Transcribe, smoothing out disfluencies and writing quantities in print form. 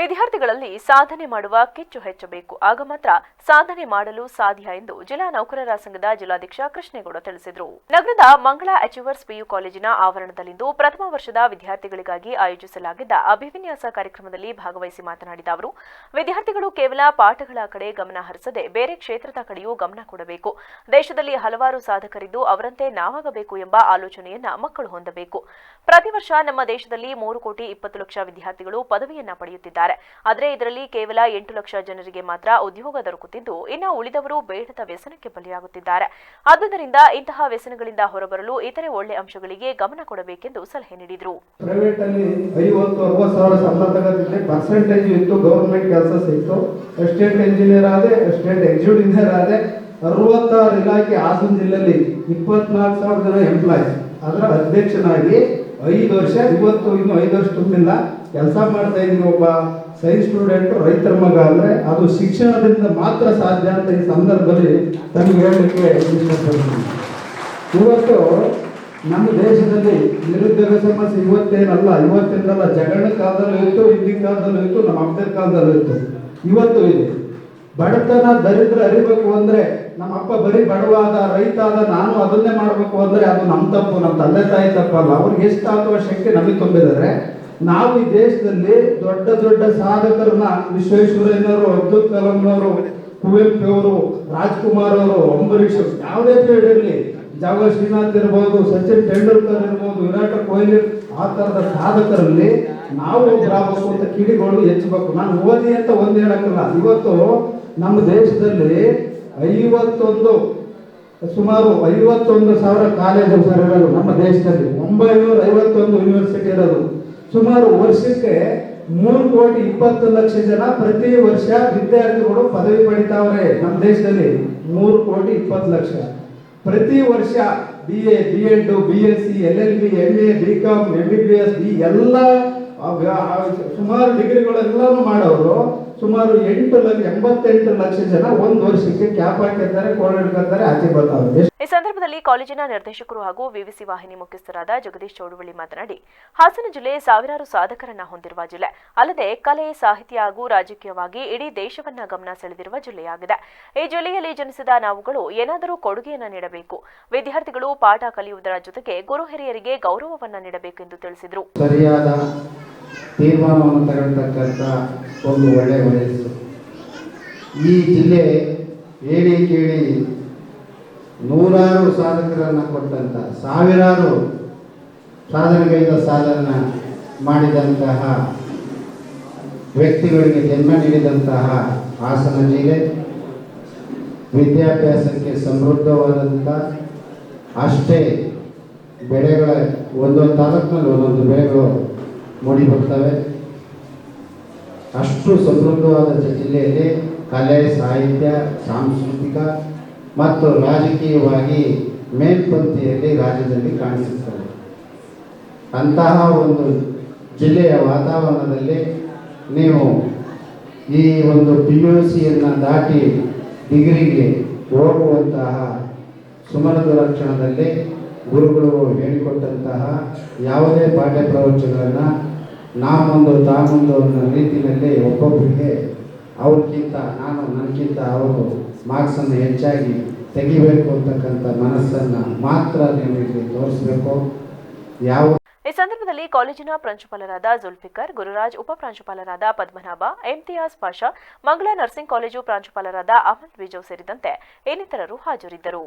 ವಿದ್ಯಾರ್ಥಿಗಳಲ್ಲಿ ಸಾಧನೆ ಮಾಡುವ ಕಿಚ್ಚು ಹೆಚ್ಚಬೇಕು, ಆಗ ಮಾತ್ರ ಸಾಧನೆ ಮಾಡಲು ಸಾಧ್ಯ ಎಂದು ಜಿಲ್ಲಾ ನೌಕರರ ಸಂಘದ ಜಿಲ್ಲಾಧ್ಯಕ್ಷ ಕೃಷ್ಣೇಗೌಡ ತಿಳಿಸಿದರು. ನಗರದ ಮಂಗಳ ಅಚೀವರ್ಸ್ ಪಿಯು ಕಾಲೇಜಿನ ಆವರಣದಲ್ಲಿಂದು ಪ್ರಥಮ ವರ್ಷದ ವಿದ್ಯಾರ್ಥಿಗಳಿಗಾಗಿ ಆಯೋಜಿಸಲಾಗಿದ್ದ ಅಭಿವಿನ್ಯಾಸ ಕಾರ್ಯಕ್ರಮದಲ್ಲಿ ಭಾಗವಹಿಸಿ ಮಾತನಾಡಿದ ಅವರು, ವಿದ್ಯಾರ್ಥಿಗಳು ಕೇವಲ ಪಾಠಗಳ ಕಡೆ ಗಮನ ಹರಿಸದೆ ಬೇರೆ ಕ್ಷೇತ್ರದ ಕಡೆಯೂ ಗಮನ ಕೊಡಬೇಕು. ದೇಶದಲ್ಲಿ ಹಲವಾರು ಸಾಧಕರಿದ್ದು ಅವರಂತೆ ನಾವಾಗಬೇಕು ಎಂಬ ಆಲೋಚನೆಯನ್ನ ಮಕ್ಕಳು ಹೊಂದಬೇಕು. ಪ್ರತಿ ವರ್ಷ ನಮ್ಮ ದೇಶದಲ್ಲಿ 3,20,00,000 ವಿದ್ಯಾರ್ಥಿಗಳು ಪದವಿಯನ್ನ ಪಡೆಯುತ್ತಿದ್ದಾರೆ. ಆದರೆ ಇದರಲ್ಲಿ ಕೇವಲ 8 ಲಕ್ಷ ಜನರಿಗೆ ಮಾತ್ರ ಉದ್ಯೋಗ ದೊರಕುತ್ತಿದ್ದು, ಇನ್ನು ಉಳಿದವರು ಬೇಡದ ವ್ಯಸನಕ್ಕೆ ಬಲಿಯಾಗುತ್ತಿದ್ದಾರೆ. ಆದ್ದರಿಂದ ಇಂತಹ ವ್ಯಸನಗಳಿಂದ ಹೊರಬರಲು ಇತರೆ ಒಳ್ಳೆ ಅಂಶಗಳಿಗೆ ಗಮನ ಕೊಡಬೇಕೆಂದು ಸಲಹೆ ನೀಡಿದರು. ಪ್ರೈವೇಟ್ ಅಲ್ಲಿ 50-60 ಸಾವಿರ ಸಂಬಳ ತಗೋತಿದ್ರೆ ಪರ್ಸೆಂಟೇಜ್ ಇತ್ತು, ಗವರ್ನಮೆಂಟ್ ಕೆಲಸ ಸಿಕ್ತು. ಅಸಿಸ್ಟೆಂಟ್ ಇಂಜಿನಿಯರ್ ಆದೆ, ಅಸಿಸ್ಟೆಂಟ್ ಎಕ್ಸಿಕ್ಯೂಟಿವ್ ಇಂಜಿನಿಯರ್ ಆದೆ. 66 ಇಲಾಖೆ ಹಾಸನ ಜಿಲ್ಲೆಯಲ್ಲಿ 24,000 ಜನ ಎಂಪ್ಲಾಯೀಸ್. ಅದರ ಅಧ್ಯಕ್ಷನಾಗಿ 5 ವರ್ಷ, ಇವತ್ತು ಇನ್ನು 5 ವರ್ಷ ತುಂಬಿಲ್ಲ, ಕೆಲಸ ಮಾಡ್ತಾ ಇದ್ದೀನಿ. ಒಬ್ಬ ಸೈನ್ಸ್ ಸ್ಟೂಡೆಂಟ್, ರೈತರ ಮಗ ಅಂದ್ರೆ ಅದು ಶಿಕ್ಷಣದಿಂದ ಮಾತ್ರ ಸಾಧ್ಯ ಅಂತ ಈ ಸಂದರ್ಭದಲ್ಲಿ ತಮಗೆ ಹೇಳಲಿಕ್ಕೆ ಇಷ್ಟಪಡ್ತೀನಿ. ಇವತ್ತು ನಮ್ಮ ದೇಶದಲ್ಲಿ ನಿರುದ್ಯೋಗ ಸಮಸ್ಯೆ ಇವತ್ತಿಂದಲ್ಲ, ಜಗಣ್ಣ ಕಾಲದಲ್ಲೂ ಇತ್ತು, ಹಿಂದಿನ ಕಾಲದಲ್ಲೂ ಇತ್ತು, ನಮ್ಮ ಅಪ್ಪನ ಕಾಲದಲ್ಲೂ ಇತ್ತು, ಇವತ್ತು ಇದೆ. ಬಡತನ ದರಿದ್ರ ಅರಿಬೇಕು ಅಂದ್ರೆ ನಮ್ಮ ಅಪ್ಪ ಬರೀ ಬಡವಾದ, ರೈತ ಆದ, ನಾನು ಅದನ್ನೇ ಮಾಡಬೇಕು ಅಂದ್ರೆ ಅದು ನಮ್ಮ ತಪ್ಪು, ನಮ್ಮ ತಂದೆ ತಾಯಿ ತಪ್ಪಲ್ಲ. ಅವ್ರಿಗೆ ಎಷ್ಟು ಆಗುವ ಶಕ್ತಿ ನಮಗೆ ತುಂಬಿದ್ದಾರೆ. ನಾವು ಈ ದೇಶದಲ್ಲಿ ದೊಡ್ಡ ದೊಡ್ಡ ಸಾಧಕರನ್ನ, ವಿಶ್ವೇಶ್ವರಯ್ಯನವರು, ಅಬ್ದುಲ್ ಕಲಾಂನವರು, ಕುವೆಂಪು ಅವರು, ರಾಜ್ಕುಮಾರ್ ಅವರು, ಅಂಬರೀಷ್, ಯಾವುದೇ ಪೀರಿಯಡ್ ಇರಲಿ, ಜವಾಹರ್ ಶ್ರೀನಾಥ್ ಇರ್ಬೋದು, ಸಚಿನ್ ತೆಂಡೂಲ್ಕರ್ ಇರ್ಬೋದು, ವಿರಾಟ್ ಕೊಹ್ಲಿ, ಆ ತರದ ಸಾಧಕರಲ್ಲಿ ನಾವು ಒಬ್ಬರಾಗಬೇಕು ಅಂತ ಕಿಡಿಗಳು ಹೆಚ್ಚಬೇಕು. ನಾನು ಓದಿ ಅಂತ ಒಂದು ಹೇಳಕ್ಕಿಲ್ಲ. ಇವತ್ತು ನಮ್ಮ ದೇಶದಲ್ಲಿ ಸುಮಾರು 51,000 ಕಾಲೇಜು ಇರೋದು. ನಮ್ಮ ದೇಶದಲ್ಲಿ 951 ಯೂನಿವರ್ಸಿಟಿ ಇರೋದು. ಸುಮಾರು ವರ್ಷಕ್ಕೆ 3,20,00,000 ಜನ ಪ್ರತಿ ವರ್ಷ ವಿದ್ಯಾರ್ಥಿಗಳು ಪದವಿ ಪಡಿತಾವ್ರೆ. ನಮ್ಮ ದೇಶದಲ್ಲಿ 3,20,00,000 ಪ್ರತಿ ವರ್ಷ BA, B.Ed, BSc, LLB, MA, BCom, MBBS ಎಲ್ಲ ಸುಮಾರು ಡಿಗ್ರಿಗಳೆಲ್ಲನೂ ಮಾಡೋರು. ಸುಮಾರು 88 ಲಕ್ಷ ಜನ ಒಂದು ವರ್ಷಕ್ಕೆ ಕ್ಯಾಪ್ ಹಾಕಿರ್ತಾರೆ, ಕೋಡ್ ಹಿಡ್ಕೊತಾರೆ, ಆಚೆ ಬರ್ತಾರೆ. ಈ ಸಂದರ್ಭದಲ್ಲಿ ಕಾಲೇಜಿನ ನಿರ್ದೇಶಕರು ಹಾಗೂ ವಿವಿಸಿ ವಾಹಿನಿ ಮುಖ್ಯಸ್ಥರಾದ ಜಗದೀಶ್ ಚೌಡವಳ್ಳಿ ಮಾತನಾಡಿ, ಹಾಸನ ಜಿಲ್ಲೆ ಸಾವಿರಾರು ಸಾಧಕರನ್ನ ಹೊಂದಿರುವ ಜಿಲ್ಲೆ, ಅಲ್ಲದೆ ಕಲೆ, ಸಾಹಿತ್ಯ ಹಾಗೂ ರಾಜಕೀಯವಾಗಿ ಇಡೀ ದೇಶವನ್ನ ಗಮನ ಸೆಳೆದಿರುವ ಜಿಲ್ಲೆಯಾಗಿದೆ. ಈ ಜಿಲ್ಲೆಯಲ್ಲಿ ಜನಿಸಿದ ನಾವುಗಳು ಏನಾದರೂ ಕೊಡುಗೆಯನ್ನ ನೀಡಬೇಕು. ವಿದ್ಯಾರ್ಥಿಗಳು ಪಾಠ ಕಲಿಯುವುದರ ಜೊತೆಗೆ ಗುರು ಹಿರಿಯರಿಗೆ ಗೌರವವನ್ನ ನೀಡಬೇಕೆಂದು ತಿಳಿಸಿದರು. ಸರಿಯಾದ ತೀರ್ಮಾನವನ್ನು ತಗೊಳ್ತಕ್ಕಂಥ ಒಂದು ಒಳ್ಳೆಯ ವಯಸ್ಸು. ಈ ಜಿಲ್ಲೆ ಹೇಳಿ ಕೇಳಿ ನೂರಾರು ಸಾಧಕರನ್ನು ಕೊಟ್ಟಂತ, ಸಾವಿರಾರು ಸಾಧನೆಗಳಿಂದ ಸಾಧನೆ ಮಾಡಿದಂತಹ ವ್ಯಕ್ತಿಗಳಿಗೆ ಜನ್ಮ ನೀಡಿದಂತಹ ಹಾಸನ ಜಿಲ್ಲೆ ವಿದ್ಯಾಭ್ಯಾಸಕ್ಕೆ ಸಮೃದ್ಧವಾದಂಥ, ಅಷ್ಟೇ ಬೆಳೆಗಳ ಒಂದೊಂದು ತಾಲೂಕಿನಲ್ಲಿ ಒಂದೊಂದು ಬೆಳೆಗಳು ಮೂಡಿ ಬರ್ತವೆ. ಅಷ್ಟು ಸಮೃದ್ಧವಾದ ಜಿಲ್ಲೆಯಲ್ಲಿ ಕಲೆ, ಸಾಹಿತ್ಯ, ಸಾಂಸ್ಕೃತಿಕ ಮತ್ತು ರಾಜಕೀಯವಾಗಿ ಮೇಲ್ಪಂಕ್ತಿಯಲ್ಲಿ ರಾಜ್ಯದಲ್ಲಿ ಕಾಣಿಸುತ್ತದೆ. ಅಂತಹ ಒಂದು ಜಿಲ್ಲೆಯ ವಾತಾವರಣದಲ್ಲಿ ನೀವು ಈ ಒಂದು PUCಯನ್ನು ದಾಟಿ ಡಿಗ್ರಿಗೆ ಹೋಗುವಂತಹ ಸುಮಧುರ ಕ್ಷಣದಲ್ಲಿ ಗುರುಗಳು ಹೇಳಿಕೊಟ್ಟಂತಹ ಯಾವುದೇ ಪಾಠ್ಯ ಪ್ರವಚನಗಳನ್ನು ನಾಮೊಂದು ತಾಮೊಂದು ಅನ್ನೋ ರೀತಿಯಲ್ಲಿ ಒಬ್ಬೊಬ್ಬರಿಗೆ ಅವ್ರಿಗಿಂತ ನನಗಿಂತ ಅವರು ಮಾರ್ಕ್ಸನ್ನು ಹೆಚ್ಚಾಗಿ ತೆಗಿಬೇಕು ಅಂತಕ್ಕಂಥ ಮನಸ್ಸನ್ನು ಮಾತ್ರ ನೀವು ತೋರಿಸಬೇಕು. ಈ ಸಂದರ್ಭದಲ್ಲಿ ಕಾಲೇಜಿನ ಪ್ರಾಂಶುಪಾಲರಾದ ಜುಲ್ಫಿಕರ್, ಗುರುರಾಜ್, ಉಪಪ್ರಾಂಶುಪಾಲರಾದ ಪದ್ಮನಾಭ, ಇಮ್ತಿಯಾಜ್ ಪಾಷಾ, ಮಂಗಳ ನರ್ಸಿಂಗ್ ಕಾಲೇಜು ಪ್ರಾಂಶುಪಾಲರಾದ ಅಮಲ್ ವಿಜೋ ಸೇರಿದಂತೆ ಇನ್ನಿತರರು ಹಾಜರಿದ್ದರು.